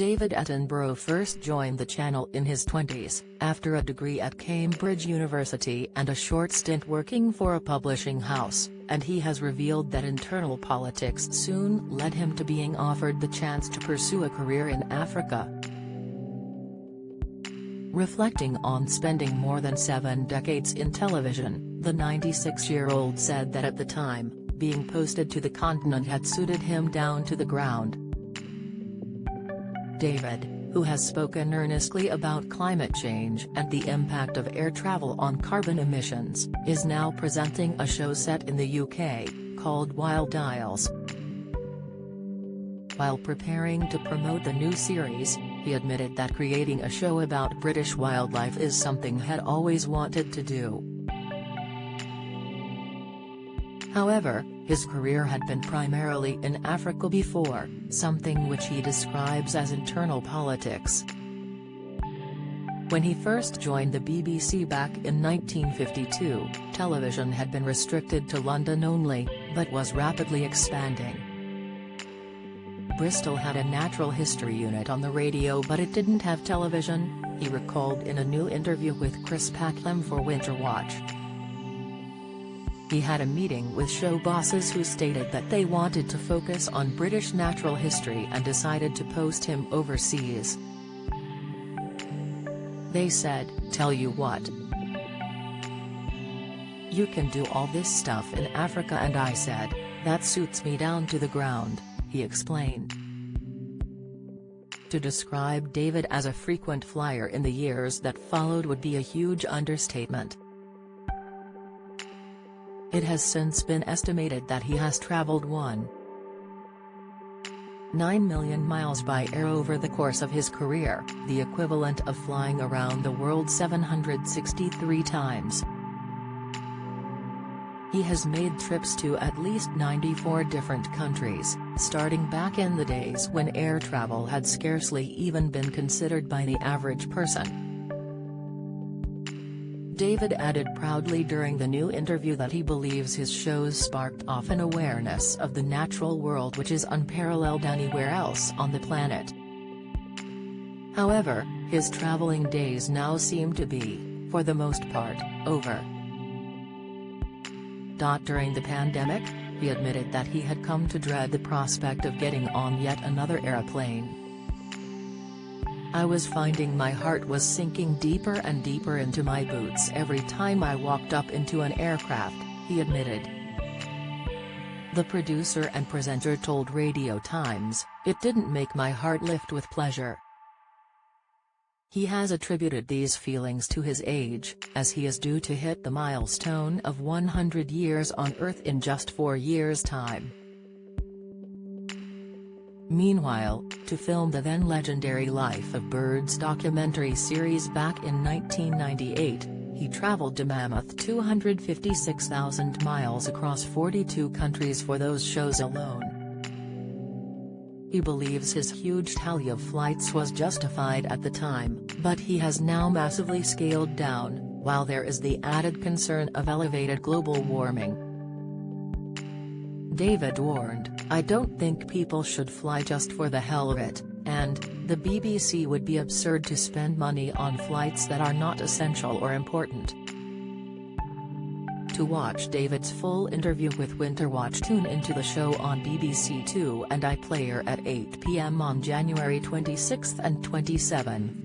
David Attenborough first joined the channel in his 20s, after a degree at Cambridge University and a short stint working for a publishing house, and he has revealed that internal politics soon led him to being offered the chance to pursue a career in Africa. Reflecting on spending more than 7 decades in television, the 96-year-old said that at the time, being posted to the continent had suited him down to the ground. David, who has spoken earnestly about climate change and the impact of air travel on carbon emissions, is now presenting a show set in the UK, called Wild Isles. While preparing to promote the new series, he admitted that creating a show about British wildlife is something he had always wanted to do. However, his career had been primarily in Africa before, something which he describes as internal politics. When he first joined the BBC back in 1952, television had been restricted to London only, but was rapidly expanding. Bristol had a natural history unit on the radio, but it didn't have television, he recalled in a new interview with Chris Packham for Winter Watch. He had a meeting with show bosses who stated that they wanted to focus on British natural history and decided to post him overseas. They said, "Tell you what. You can do all this stuff in Africa," and I said, "That suits me down to the ground," he explained. To describe David as a frequent flyer in the years that followed would be a huge understatement. It has since been estimated that he has traveled 1.9 million miles by air over the course of his career, the equivalent of flying around the world 763 times. He has made trips to at least 94 different countries, starting back in the days when air travel had scarcely even been considered by the average person. David added proudly during the new interview that he believes his shows sparked off an awareness of the natural world which is unparalleled anywhere else on the planet. However, his traveling days now seem to be, for the most part, over. During the pandemic, he admitted that he had come to dread the prospect of getting on yet another airplane. "I was finding my heart was sinking deeper and deeper into my boots every time I walked up into an aircraft," he admitted. The producer and presenter told Radio Times, "It didn't make my heart lift with pleasure." He has attributed these feelings to his age, as he is due to hit the milestone of 100 years on Earth in just 4 years' time. Meanwhile, to film the then-legendary Life of Birds documentary series back in 1998, he traveled to mammoth 256,000 miles across 42 countries for those shows alone. He believes his huge tally of flights was justified at the time, but he has now massively scaled down, while there is the added concern of elevated global warming. David warned, "I don't think people should fly just for the hell of it, and the BBC would be absurd to spend money on flights that are not essential or important." To watch David's full interview with Winter Watch, tune into the show on BBC Two and iPlayer at 8 p.m. on January 26 and 27.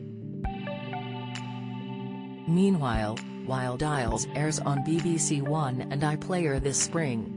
Meanwhile, Wild Isles airs on BBC One and iPlayer this spring.